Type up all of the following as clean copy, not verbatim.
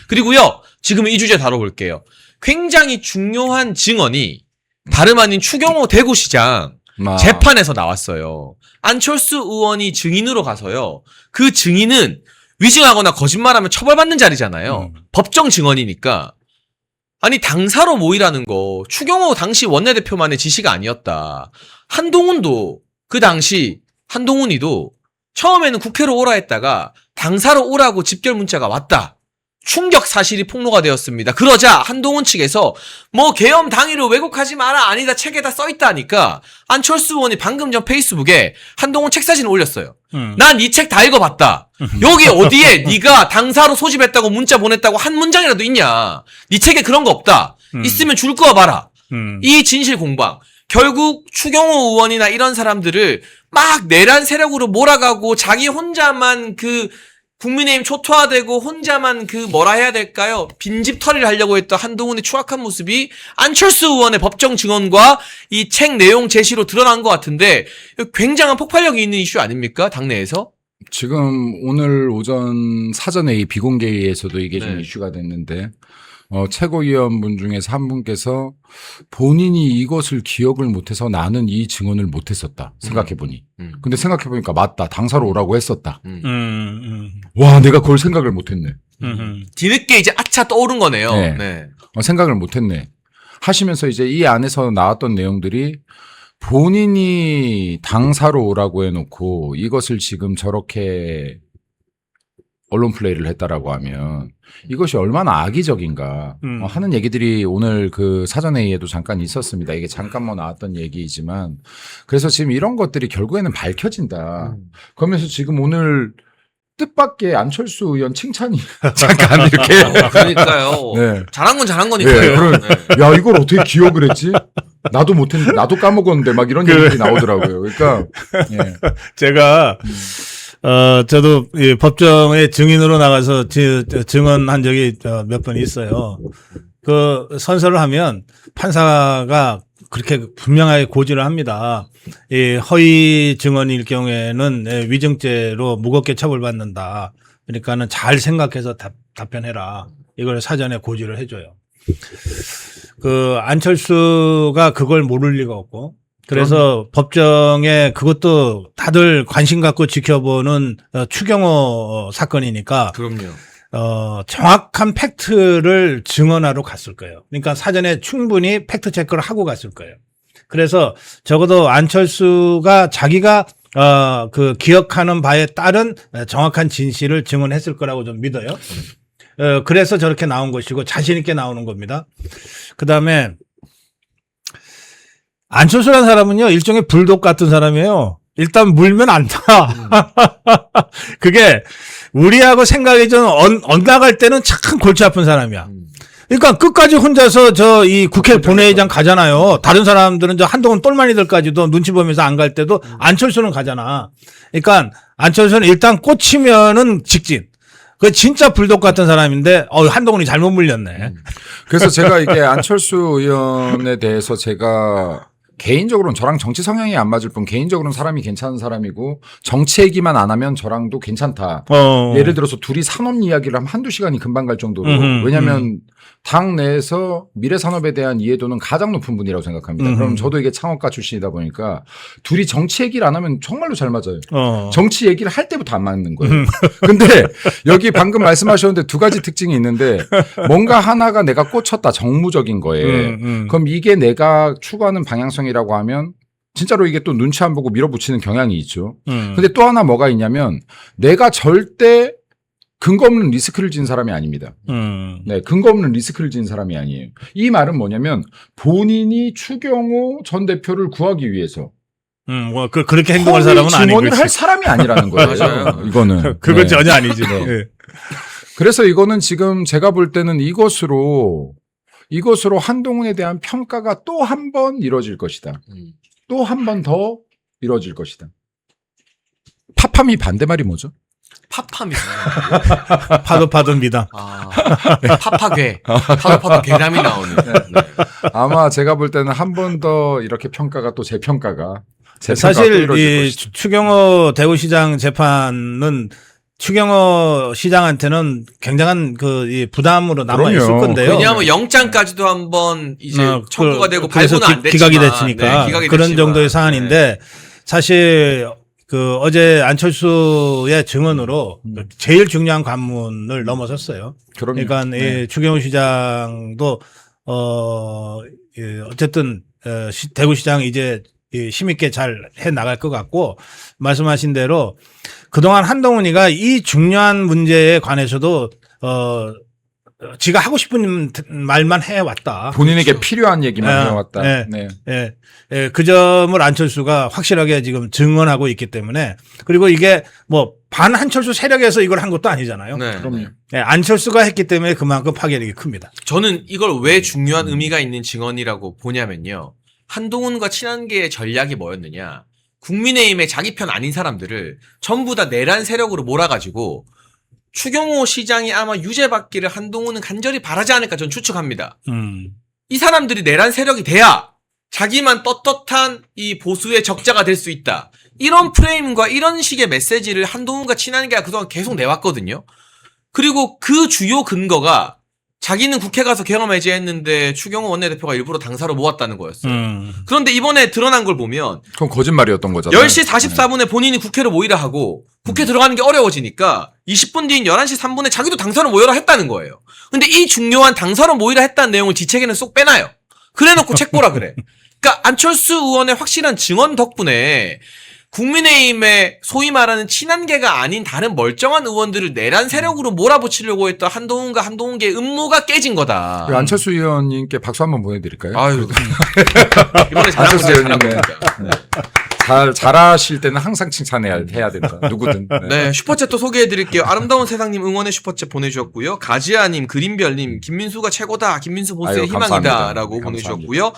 그리고요, 지금 이 주제 다뤄볼게요. 굉장히 중요한 증언이 다름 아닌 추경호 대구시장 재판에서 나왔어요. 안철수 의원이 증인으로 가서요. 그 증인은 위증하거나 거짓말하면 처벌받는 자리잖아요. 법정 증언이니까. 아니 당사로 모이라는 거 추경호 당시 원내대표만의 지시가 아니었다. 한동훈도 그 당시 한동훈이도 처음에는 국회로 오라 했다가 당사로 오라고 집결 문자가 왔다. 충격 사실이 폭로가 되었습니다. 그러자 한동훈 측에서 뭐 계엄 당일을 왜곡하지 마라 아니다 책에다 써있다니까 안철수 의원이 방금 전 페이스북에 한동훈 책 사진을 올렸어요. 난 이 책 다 읽어봤다. 여기 어디에 네가 당사로 소집했다고 문자 보냈다고 한 문장이라도 있냐. 네 책에 그런 거 없다. 있으면 줄 거 봐라. 이 진실 공방. 결국 추경호 의원이나 이런 사람들을 막 내란 세력으로 몰아가고 자기 혼자만 그 국민의힘 초토화되고 혼자만 그 뭐라 해야 될까요? 빈집 털이를 하려고 했던 한동훈의 추악한 모습이 안철수 의원의 법정 증언과 이 책 내용 제시로 드러난 것 같은데 굉장한 폭발력이 있는 이슈 아닙니까? 당내에서? 지금 오늘 오전 사전회의 비공개회에서도 이게 좀 이슈가 됐는데 최고위원분 중에서 한 분께서 본인이 이것을 기억을 못해서 나는 이 증언을 못했었다. 생각해보니. 근데 생각해보니까 맞다. 당사로 오라고 했었다. 와, 내가 그걸 생각을 못했네. 뒤늦게 이제 아차 떠오른 거네요. 네. 네. 생각을 못했네. 하시면서 이제 이 안에서 나왔던 내용들이 본인이 당사로 오라고 해놓고 이것을 지금 저렇게 언론 플레이를 했다라고 하면 이것이 얼마나 악의적인가 하는 얘기들이 오늘 그 사전회의에도 잠깐 있었습니다. 이게 잠깐 뭐 나왔던 얘기이지만 그래서 지금 이런 것들이 결국에는 밝혀진다. 그러면서 지금 오늘 뜻밖의 안철수 의원 칭찬이 잠깐 이렇게 그러니까요. 네. 잘한 건 잘한 거니까요. 네, 야 이걸 어떻게 기억을 했지? 나도 못했는데 나도 까먹었는데 막 이런 얘기들이 나오더라고요. 그러니까 예. 제가 저도 이 법정에 증인으로 나가서 증언한 적이 몇 번 있어요. 그 선서를 하면 판사가 그렇게 분명하게 고지를 합니다. 이 허위 증언일 경우에는 위증죄로 무겁게 처벌받는다. 그러니까는 잘 생각해서 답변해라. 이걸 사전에 고지를 해줘요. 그 안철수가 그걸 모를 리가 없고. 그래서 법정에 그것도 다들 관심 갖고 지켜보는 추경호 사건이니까. 그럼요. 정확한 팩트를 증언하러 갔을 거예요. 그러니까 사전에 충분히 팩트 체크를 하고 갔을 거예요. 그래서 적어도 안철수가 자기가 그 기억하는 바에 따른 정확한 진실을 증언했을 거라고 좀 믿어요. 그래서 저렇게 나온 것이고 자신 있게 나오는 겁니다. 그다음에 안철수라는 사람은요, 일종의 불독 같은 사람이에요. 일단 물면 안 타. 그게 우리하고 생각이 좀 엇나갈 때는 참 골치 아픈 사람이야. 그러니까 끝까지 혼자서 이 국회 본회의장 가잖아요. 다른 사람들은 한동훈 똘마니들까지도 눈치 보면서 안 갈 때도 안철수는 가잖아. 그러니까 안철수는 일단 꽂히면은 직진. 그 진짜 불독 같은 사람인데 한동훈이 잘못 물렸네. 그래서 제가 이게 안철수 의원에 대해서 제가 개인적으로는 저랑 정치 성향이 안 맞을 뿐 개인적으로는 사람이 괜찮은 사람이고 정치 얘기만 안 하면 저랑도 괜찮다. 예를 들어서 둘이 산업 이야기를 하면 한두 시간이 금방 갈 정도로 왜냐하면 당 내에서 미래 산업에 대한 이해도는 가장 높은 분이라고 생각합니다. 그럼 저도 이게 창업가 출신이다 보니까 둘이 정치 얘기를 안 하면 정말로 잘 맞아요. 정치 얘기를 할 때부터 안 맞는 거예요. 근데 여기 방금 말씀하셨는데 두 가지 특징이 있는데 뭔가 하나가 내가 꽂혔다 정무적인 거에 그럼 이게 내가 추구하는 방향성이라고 하면 진짜로 이게 또 눈치 안 보고 밀어붙이는 경향이 있죠. 근데 또 하나 뭐가 있냐면 내가 절대 근거 없는 리스크를 진 사람이 아닙니다. 네, 근거 없는 리스크를 진 사람이 아니에요. 이 말은 뭐냐면 본인이 추경호 전 대표를 구하기 위해서 뭐 그렇게 행동할 사람은 아니고 증언을 할 사람이 아니라는 거예요. 맞아요. 이거는 그건 네. 전혀 아니지. 네. 그래서 이거는 지금 제가 볼 때는 이것으로 한동훈에 대한 평가가 또 한 번 이루어질 것이다. 또 한 번 더 이루어질 것이다. 파팜이 반대말이 뭐죠? 파팜이요. 파도 미담. 파파괴. 파도 괴담이 나오는. 네. 아마 제가 볼 때는 한 번 더 이렇게 평가가 또 재평가가 사실 이 추경호 대구시장 재판은 추경호 시장한테는 굉장한 이 부담으로 남아 있을 그럼요. 건데요. 왜냐하면 영장까지도 한번 이제 청구가 되고 그래서 발부는 안 됐지만 기각이 됐으니까 네, 기각이 그런 됐지만. 정도의 사안인데 사실 어제 안철수의 증언으로 제일 중요한 관문을 넘어섰어요. 그럼요. 그러니까 네. 이 추경호 시장도 어쨌든 대구시장 이제 힘있게 잘 해 나갈 것 같고 말씀하신 대로 그동안 한동훈이가 이 중요한 문제에 관해서도 지가 하고 싶은 말만 해왔다. 본인에게 그렇죠. 필요한 얘기만 네. 해왔다. 네. 네. 예, 그 점을 안철수가 확실하게 지금 증언하고 있기 때문에 그리고 이게 뭐 반한철수 세력에서 이걸 한 것도 아니잖아요. 네. 그럼요. 예, 안철수가 했기 때문에 그만큼 파괴력이 큽니다. 저는 이걸 왜 중요한 의미가 있는 증언이라고 보냐면요. 한동훈과 친한계의 전략이 뭐였느냐. 국민의힘의 자기 편 아닌 사람들을 전부 다 내란 세력으로 몰아가지고 추경호 시장이 아마 유죄받기를 한동훈은 간절히 바라지 않을까 저는 추측합니다. 이 사람들이 내란 세력이 돼야 자기만 떳떳한 이 보수의 적자가 될 수 있다. 이런 프레임과 이런 식의 메시지를 한동훈과 친한계가 그동안 계속 내왔거든요. 그리고 그 주요 근거가 자기는 국회 가서 경험 해제했는데 추경호 원내대표가 일부러 당사로 모았다는 거였어요. 그런데 이번에 드러난 걸 보면 그건 거짓말이었던 거잖아요. 10시 44분에 본인이 국회를 모이라 하고 국회 들어가는 게 어려워지니까 20분 뒤인 11시 3분에 자기도 당사로 모여라 했다는 거예요. 근데 이 중요한 당사로 모이라 했다는 내용을 지책에는 쏙 빼놔요. 그래놓고 책 보라 그래. 그러니까 안철수 의원의 확실한 증언 덕분에 국민의힘의 소위 말하는 친한계가 아닌 다른 멀쩡한 의원들을 내란 세력으로 몰아붙이려고 했던 한동훈과 한동훈계의 음모가 깨진 거다. 안철수 의원님께 박수 한번 보내드릴까요? 아유, 이번에 잘한 안철수 문제 잘한 의원님, 겁니다. 잘하실 때는 항상 칭찬해야 된다. 누구든. 네, 슈퍼챗 또 소개해드릴게요. 아름다운 세상님 응원의 슈퍼챗 보내주셨고요. 가지아님, 그린별님, 김민수가 최고다. 김민수 보스의 아유, 희망이다. 감사합니다. 라고 네, 보내주셨고요.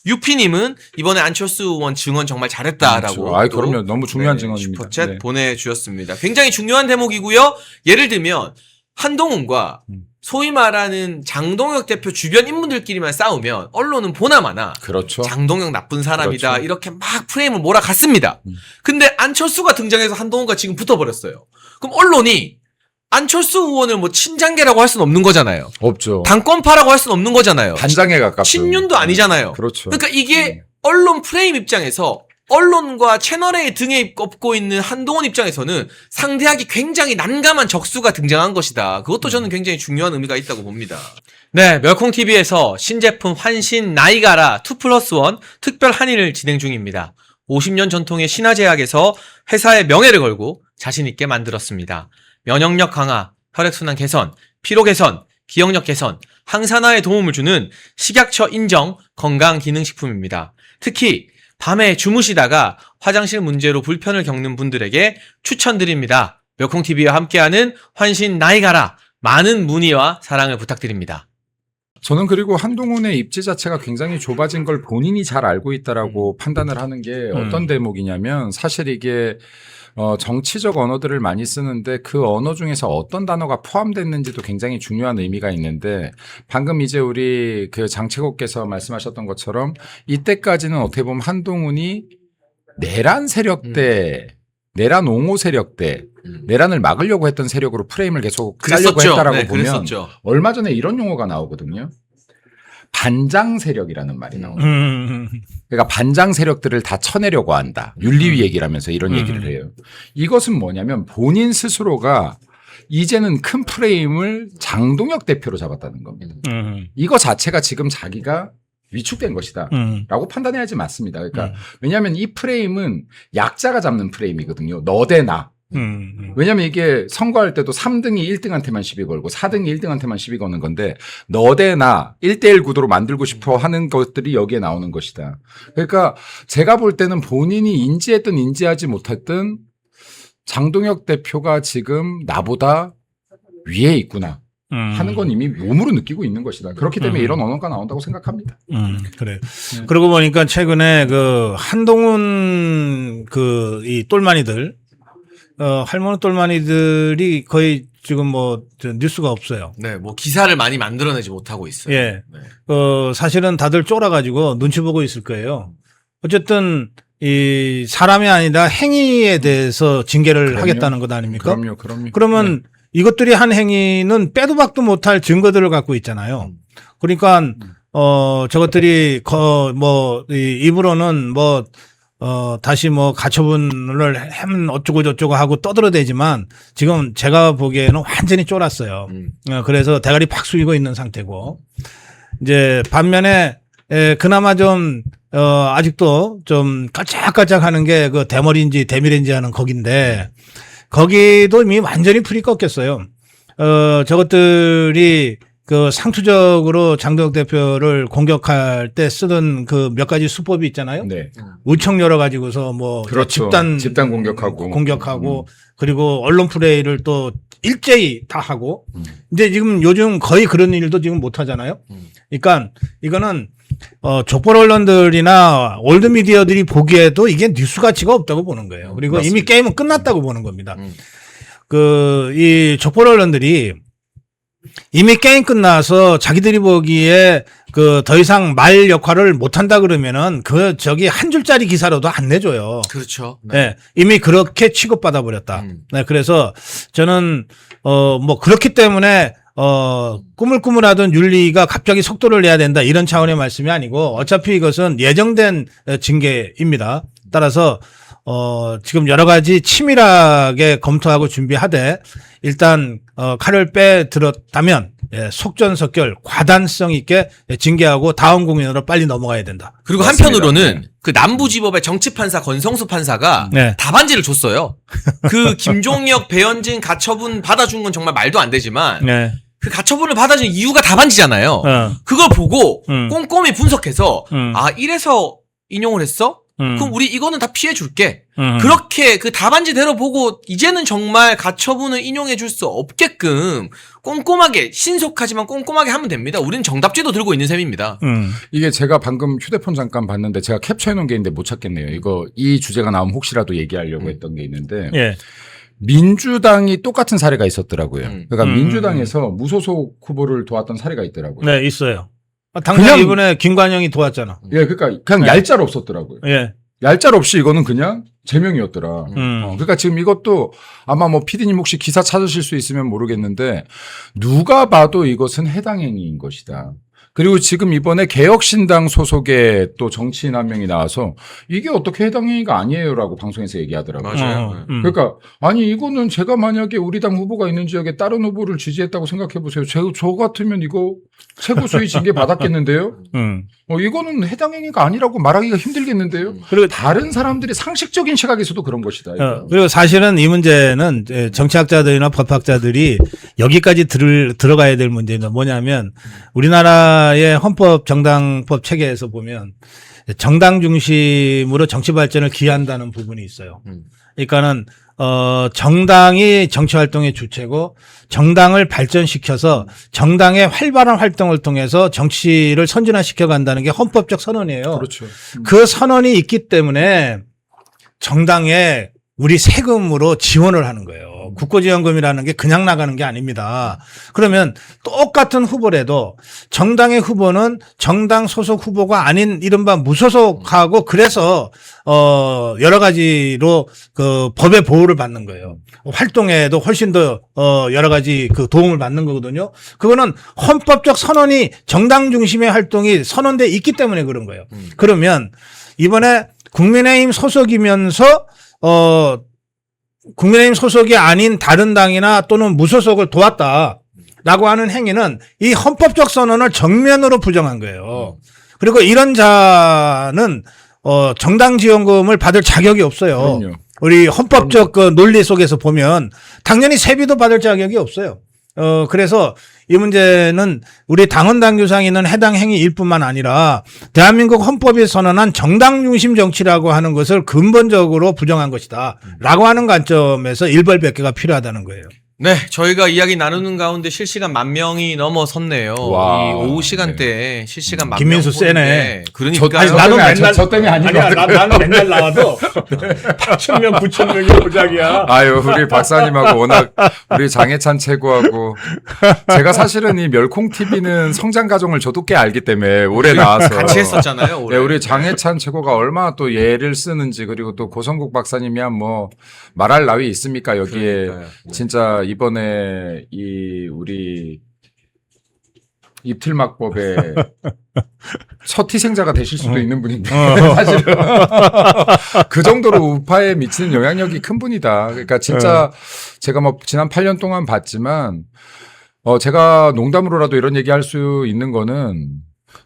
유피님은 이번에 안철수 의원 증언 정말 잘했다라고. 아이, 그럼요. 너무 중요한 네, 증언입니다. 슈퍼챗 네. 보내주셨습니다. 굉장히 중요한 대목이고요. 예를 들면 한동훈과 소위 말하는 장동혁 대표 주변 인물들끼리만 싸우면 언론은 보나마나 그렇죠. 장동혁 나쁜 사람이다 그렇죠. 이렇게 막 프레임을 몰아갔습니다. 근데 안철수가 등장해서 한동훈과 지금 붙어버렸어요. 그럼 언론이 안철수 의원을 뭐 친장계라고 할 수는 없는 거잖아요. 없죠. 당권파라고 할 수는 없는 거잖아요. 반장에 가깝죠. 친윤도 아니잖아요. 그렇죠. 그러니까 이게 언론 프레임 입장에서 언론과 채널A 등에 업고 있는 한동훈 입장에서는 상대하기 굉장히 난감한 적수가 등장한 것이다. 그것도 저는 굉장히 중요한 의미가 있다고 봅니다. 네, 멸콩TV에서 신제품 환신 나이가라 2+1 특별 한일을 진행 중입니다. 50년 전통의 신화제약에서 회사의 명예를 걸고 자신있게 만들었습니다. 면역력 강화, 혈액순환 개선, 피로 개선, 기억력 개선, 항산화에 도움을 주는 식약처 인정 건강기능식품입니다. 특히 밤에 주무시다가 화장실 문제로 불편을 겪는 분들에게 추천드립니다. 멸콩TV와 함께하는 환신 나이가라 많은 문의와 사랑을 부탁드립니다. 저는 그리고 한동훈의 입지 자체가 굉장히 좁아진 걸 본인이 잘 알고 있다라고 판단을 하는 게 어떤 대목이냐면 사실 이게 정치적 언어들을 많이 쓰는데 그 언어 중에서 어떤 단어가 포함됐는지도 굉장히 중요한 의미가 있는데 방금 이제 우리 그 장채국께서 말씀하셨던 것처럼 이때까지는 어떻게 보면 한동훈이 내란 세력 때 내란 옹호 세력 때 내란을 막으려고 했던 세력으로 프레임을 계속 짜려고 그랬었죠. 했다라고 네, 보면 그랬었죠. 얼마 전에 이런 용어가 나오거든요. 반장 세력이라는 말이 나와요. 그러니까 반장 세력들을 다 쳐내려고 한다. 윤리위 얘기라면서 이런 얘기를 해요. 이것은 뭐냐면 본인 스스로가 이제는 큰 프레임을 장동혁 대표로 잡았다는 겁니다. 이거 자체가 지금 자기가 위축된 것이다 라고 판단해야지 맞습니다. 그러니까 왜냐하면 이 프레임은 약자가 잡는 프레임이거든요. 너 대 나. 왜냐면 이게 선거할 때도 3등이 1등한테만 시비 걸고 4등이 1등한테만 시비 거는 건데 너 대 나 1대1 구도로 만들고 싶어 하는 것들이 여기에 나오는 것이다. 그러니까 제가 볼 때는 본인이 인지했든 인지하지 못했든 장동혁 대표가 지금 나보다 위에 있구나 하는 건 이미 몸으로 느끼고 있는 것이다. 그렇기 때문에 이런 언어가 나온다고 생각합니다. 그래요. 그러고 보니까 최근에 그 한동훈 이 똘마니들 할머니 똘마니들이 거의 지금 뭐 뉴스가 없어요. 네, 뭐 기사를 많이 만들어내지 못하고 있어요. 예. 네. 사실은 다들 쫄아가지고 눈치 보고 있을 거예요. 어쨌든 이 사람이 아니라 행위에 대해서 징계를 그럼요. 하겠다는 것 아닙니까? 그럼요. 그러면 이것들이 한 행위는 빼도 박도 못할 증거들을 갖고 있잖아요. 그러니까 저것들이 입으로는 다시 가처분을 하면 어쩌고 저쩌고 하고 떠들어대지만 지금 제가 보기에는 완전히 쫄았어요. 그래서 대가리 팍 숙이고 있는 상태고 이제 반면에 그나마 좀 아직도 좀 깔짝깔짝 하는 게 그 대머리인지 대미래인지 하는 거긴데 거기도 이미 완전히 풀이 꺾였어요. 저것들이 그 상투적으로 장동혁 대표를 공격할 때 쓰던 그 몇 가지 수법이 있잖아요. 네. 우청 열어가지고서 그렇죠. 집단 공격하고 그리고 언론 플레이를 또 일제히 다 하고 근데 지금 요즘 거의 그런 일도 지금 못 하잖아요. 그러니까 이거는 족벌 언론들이나 올드 미디어들이 보기에도 이게 뉴스 가치가 없다고 보는 거예요. 그리고 맞습니다. 이미 게임은 끝났다고 보는 겁니다. 이 족벌 언론들이 이미 게임 끝나서 자기들이 보기에 더 이상 말 역할을 못 한다 그러면은 저기 한 줄짜리 기사로도 안 내줘요. 그렇죠. 네. 이미 그렇게 취급받아 버렸다. 네. 그래서 저는 그렇기 때문에 꾸물꾸물하던 윤리가 갑자기 속도를 내야 된다 이런 차원의 말씀이 아니고 어차피 이것은 예정된 징계입니다. 따라서 지금 여러 가지 치밀하게 검토하고 준비하되 일단 칼을 빼들었다면 속전속결 과단성 있게 징계하고 다음 국면으로 빨리 넘어가야 된다. 그리고 맞습니다. 한편으로는 그 남부지법의 정치판사 권성수 판사가 네. 답안지를 줬어요. 그 김종혁, 배현진 가처분 받아준 건 정말 말도 안 되지만 네. 그 가처분을 받아준 이유가 답안지잖아요. 어. 그걸 보고 꼼꼼히 꼼꼼히 분석해서 음. 이래서 인용을 했어? 그럼 우리 이거는 다 피해 줄게. 음. 그렇게 그 답안지대로 보고 이제는 정말 가처분을 인용해 줄 수 없게끔 꼼꼼하게 신속하지만 꼼꼼하게 하면 됩니다. 우리는 정답지도 들고 있는 셈입니다. 이게 제가 방금 휴대폰 잠깐 봤는데 제가 캡처해 놓은 게 있는데 못 찾겠네요. 이 주제가 나오면 혹시라도 얘기하려고 했던 게 있는데 예. 민주당이 똑같은 사례가 있었더라고요. 그러니까 음. 민주당에서 무소속 후보를 도왔던 사례가 있더라고요. 네, 있어요. 당장 그냥- 이번에 김관영이 도왔잖아. 예, 그러니까 그냥 네. 얄짤 없었더라고요. 예. 얄짤 없이 이거는 그냥 제명이었더라. 음. 그러니까 지금 이것도 아마 PD님 혹시 기사 찾으실 수 있으면 모르겠는데 누가 봐도 이것은 해당 행위인 것이다. 그리고 지금 이번에 개혁신당 소속의 또 정치인 한 명이 나와서 이게 어떻게 해당 행위가 아니에요라고 방송에서 얘기하더라고요. 맞아요. 그러니까 아니 이거는 제가 만약에 우리 당 후보가 있는 지역에 다른 후보를 지지했다고 생각해 보세요. 저 같으면 이거 최고 수위 징계 받았겠는데요. 이거는 해당 행위가 아니라고 말하기가 힘들겠는데요. 그리고 다른 사람들이 상식적인 시각에서도 그런 것이다. 이거. 그리고 사실은 이 문제는 정치학자들이나 법학자들이 여기까지 들어가야 될 문제는 뭐냐면 우리나라의 헌법 정당법 체계에서 보면 정당 중심으로 정치 발전을 기한다는 부분이 있어요. 그러니까는 정당이 정치 활동의 주체고 정당을 발전시켜서 정당의 활발한 활동을 통해서 정치를 선진화시켜 간다는 게 헌법적 선언이에요. 그렇죠. 그 선언이 있기 때문에 정당에 우리 세금으로 지원을 하는 거예요. 국고지원금이라는 게 그냥 나가는 게 아닙니다. 그러면 똑같은 후보라도 정당의 후보는 정당 소속 후보가 아닌 이른바 무소속하고 그래서 여러 가지로 그 법의 보호를 받는 거예요. 활동에도 훨씬 더 여러 가지 그 도움을 받는 거거든요. 그거는 헌법적 선언이 정당 중심의 활동이 선언돼 있기 때문에 그런 거예요. 그러면 이번에 국민의힘 소속이면서 국민의힘 소속이 아닌 다른 당이나 또는 무소속을 도왔다라고 하는 행위는 이 헌법적 선언을 정면으로 부정한 거예요. 그리고 이런 자는 정당 지원금을 받을 자격이 없어요. 그럼요. 우리 헌법적 그 논리 속에서 보면 당연히 세비도 받을 자격이 없어요. 그래서 이 문제는 우리 당헌 당규상 있는 해당 행위일 뿐만 아니라 대한민국 헌법이 선언한 정당 중심 정치라고 하는 것을 근본적으로 부정한 것이다. 라고 하는 관점에서 일벌백계가 필요하다는 거예요. 네, 저희가 이야기 나누는 가운데 실시간 10,000명이 넘어섰네요. 와, 이 오후 시간대에 실시간 10,000명. 김민수 세네. 그러니까 아니, 나는 맨날 저 때문에 아니야. 나는 맨날 나와도 8,000명, 9,000명이 고작이야. 아유, 우리 박사님하고 워낙 우리 장해찬 최고하고 제가 사실은 이 멸콩 TV는 성장 과정을 저도 꽤 알기 때문에 오래 나와서 같이 했었잖아요. 올해. 네, 우리 장해찬 최고가 얼마나 또 예를 쓰는지 그리고 또 고성국 박사님이야 뭐 말할 나위 있습니까 여기에. 그러니까요. 진짜 이번에 이 우리 입틀막법의 첫 희생자가 되실 수도 있는 분인데 사실은 그 정도로 우파에 미치는 영향력이 큰 분이다. 그러니까 진짜 제가 뭐 지난 8년 동안 봤지만 제가 농담으로라도 이런 얘기할 수 있는 거는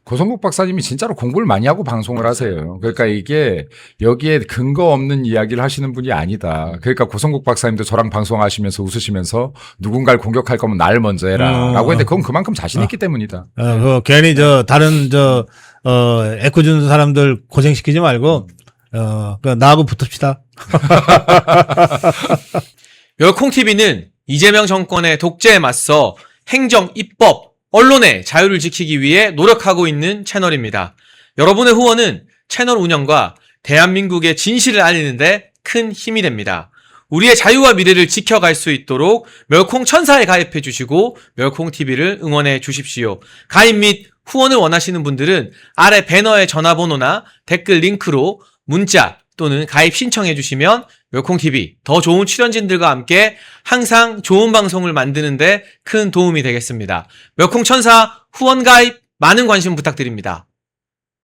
고성국 박사님이 진짜로 공부를 많이 하고 방송을 하세요. 그러니까 이게 여기에 근거 없는 이야기를 하시는 분이 아니다. 그러니까 고성국 박사님도 저랑 방송하시면서 웃으시면서 누군가를 공격할 거면 날 먼저 해라. 라고 했는데 그건 그만큼 자신 있기 때문이다. 괜히 다른 애꿎은 사람들 고생시키지 말고, 나하고 붙읍시다. 멸콩TV는 이재명 정권의 독재에 맞서 행정, 입법, 언론의 자유를 지키기 위해 노력하고 있는 채널입니다. 여러분의 후원은 채널 운영과 대한민국의 진실을 알리는데 큰 힘이 됩니다. 우리의 자유와 미래를 지켜갈 수 있도록 멸콩 천사에 가입해 주시고 멸콩TV를 응원해 주십시오. 가입 및 후원을 원하시는 분들은 아래 배너의 전화번호나 댓글 링크로 문자 또는 가입 신청해 주시면 멸콩TV 더 좋은 출연진들과 함께 항상 좋은 방송을 만드는데 큰 도움이 되겠습니다. 멸콩천사 후원 가입 많은 관심 부탁드립니다.